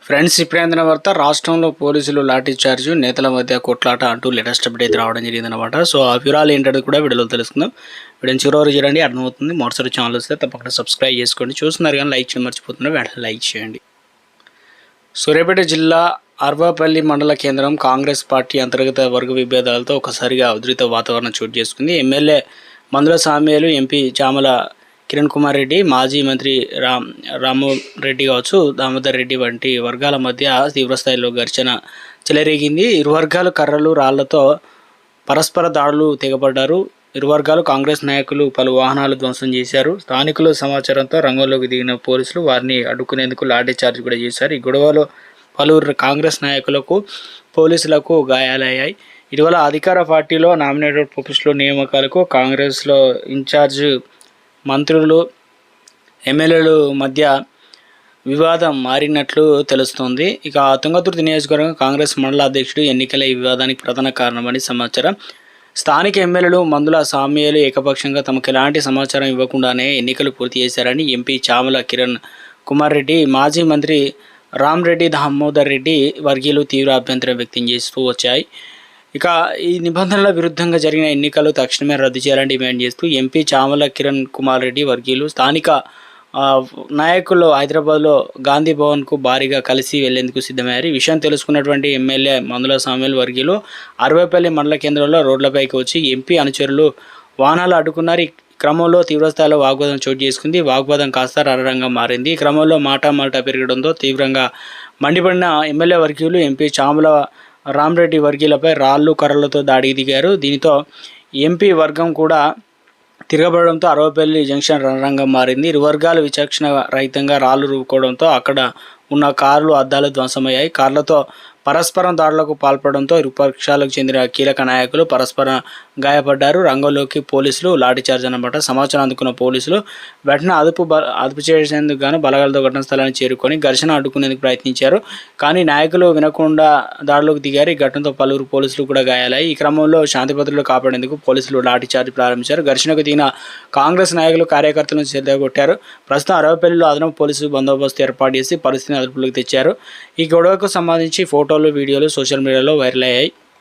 Friends, ఇప్పుడే అందిన వార్త. రాష్ట్రంలో పోలీసులు లాఠీ చార్జ్, నేతల మధ్య కొట్లాట అంటూ లేటెస్ట్ అప్డేట్ రావడం జరిగిందనమాట. సో ఆ వివరాలు ఏంటనేది కూడా వీడియోలో తెలుసుకుందాం. వీడియోని చివరి వరకు చూడండి, అర్థమవుతుంది. మొదటిసారి ఛానల్ వస్తే తప్పకుండా సబ్స్క్రైబ్ చేసుకోండి. చూస్తున్నారు కానీ లైక్ చేయడం మర్చిపోతున్నారు, వెంటనే లైక్ చేయండి. సూర్యాపేట జిల్లా అర్వాపల్లి మండల కేంద్రం కాంగ్రెస్ పార్టీ అంతర్గత వర్గ విభేదాలతో ఒకసారిగా ఉధృత వాతావరణం చోటు చేసుకుంది. ఎమ్మెల్యే మందుల సామ్యాలు, ఎంపీ చామల కిరణ్ కుమార్ రెడ్డి, మాజీ మంత్రి రామరెడ్డి కావచ్చు, దామోదర్ రెడ్డి వంటి వర్గాల మధ్య తీవ్రస్థాయిలో ఘర్షణ చెలరేగింది. ఇరు వర్గాలు కర్రలు, రాళ్లతో పరస్పర దాడులు తెగబడ్డారు. ఇరు వర్గాలు కాంగ్రెస్ నాయకులు పలు వాహనాలు ధ్వంసం చేశారు. స్థానికులు సమాచారంతో రంగంలోకి దిగిన పోలీసులు వారిని అడ్డుకునేందుకు లాఠీ చార్జ్ కూడా చేశారు. ఈ గొడవలో పలువురు కాంగ్రెస్ నాయకులకు, పోలీసులకు గాయాలయ్యాయి. ఇటీవల అధికార పార్టీలో నామినేటెడ్ పోస్టుల నియామకాలకు కాంగ్రెస్లో ఇన్ఛార్జ్ మంత్రులు, ఎమ్మెల్యేల మధ్య వివాదం మారినట్లు తెలుస్తోంది. ఇక తుంగతుర్తి నియోజకవర్గం కాంగ్రెస్ మండల అధ్యక్షుడు ఎన్నికల ఈ వివాదానికి ప్రధాన కారణమని సమాచారం. స్థానిక ఎమ్మెల్యేలు మందుల సామ్యాలు ఏకపక్షంగా తమకు ఎలాంటి సమాచారం ఇవ్వకుండానే ఎన్నికలు పూర్తి చేశారని ఎంపీ చామల కిరణ్ కుమార్ రెడ్డి, మాజీ మంత్రి రామరెడ్డి, దామోదర్ రెడ్డి వర్గీయులు తీవ్ర అభ్యంతరం వ్యక్తం చేస్తూ వచ్చాయి. ఇక ఈ నిబంధనల విరుద్ధంగా జరిగిన ఎన్నికలు తక్షణమే రద్దు చేయాలని డిమాండ్ చేస్తూ ఎంపీ చామల కిరణ్ కుమార్ రెడ్డి వర్గీయులు స్థానిక నాయకులు హైదరాబాద్లో గాంధీ భవన్కు భారీగా కలిసి వెళ్లేందుకు సిద్ధమయ్యారు. ఈ విషయం తెలుసుకున్నటువంటి ఎమ్మెల్యే మందుల సామ్యాల్ వర్గీయులు అరవైపల్లి మండల కేంద్రంలో రోడ్లపైకి వచ్చి ఎంపీ అనుచరులు వాహనాలు అడ్డుకున్నారు. ఈ క్రమంలో తీవ్రస్థాయిలో వాగ్వాదం చోటు చేసుకుంది. వాగ్వాదం కాస్త రణరంగం మారింది. ఈ క్రమంలో మాట పెరగడంతో తీవ్రంగా మండిపడిన ఎమ్మెల్యే వర్గీయులు ఎంపీ చామల రామరెడ్డి వర్గీయులపై రాళ్ళు, కర్రలతో దాడికి దిగారు. దీనితో ఎంపీ వర్గం కూడా తిరగబడడంతో అరవపల్లి జంక్షన్ రణరంగం మారింది. ఇరు వర్గాలు విచక్షణ రహితంగా రాళ్లు రువ్వుకోవడంతో అక్కడ ఉన్న కార్లు, అద్దాలు ధ్వంసమయ్యాయి. కార్లతో పరస్పరం దాడులకు పాల్పడడంతో ఇరు పక్షాలకు చెందిన కీలక నాయకులు పరస్పరం గాయపడ్డారు. రంగంలోకి పోలీసులు లాఠీచార్జ్ అన్నమాట. సమాచారం అందుకున్న పోలీసులు వెంటనే అదుపు చేసేందుకు గాను బలగాలతో ఘటనా స్థలాన్ని చేరుకొని ఘర్షణ అడ్డుకునేందుకు ప్రయత్నించారు. కానీ నాయకులు వినకుండా దాడులకు దిగారు. ఈ ఘటనతో పలువురు పోలీసులు కూడా గాయాలయ్యాయి. ఈ క్రమంలో శాంతి భద్రతలు కాపాడేందుకు పోలీసులు లాఠీచార్జ్ ప్రారంభించారు. ఘర్షణకు దిగిన కాంగ్రెస్ నాయకులు, కార్యకర్తలను చెదరగొట్టారు. ప్రస్తుతం అరవపల్లిలో అదనపు పోలీసు బందోబస్తు ఏర్పాటు చేసి పరిస్థితిని అదుపులోకి తెచ్చారు. ఈ గొడవకు సంబంధించి ఫోటోలు, వీడియోలు సోషల్ మీడియాలో వైరల్ అయ్యాయి.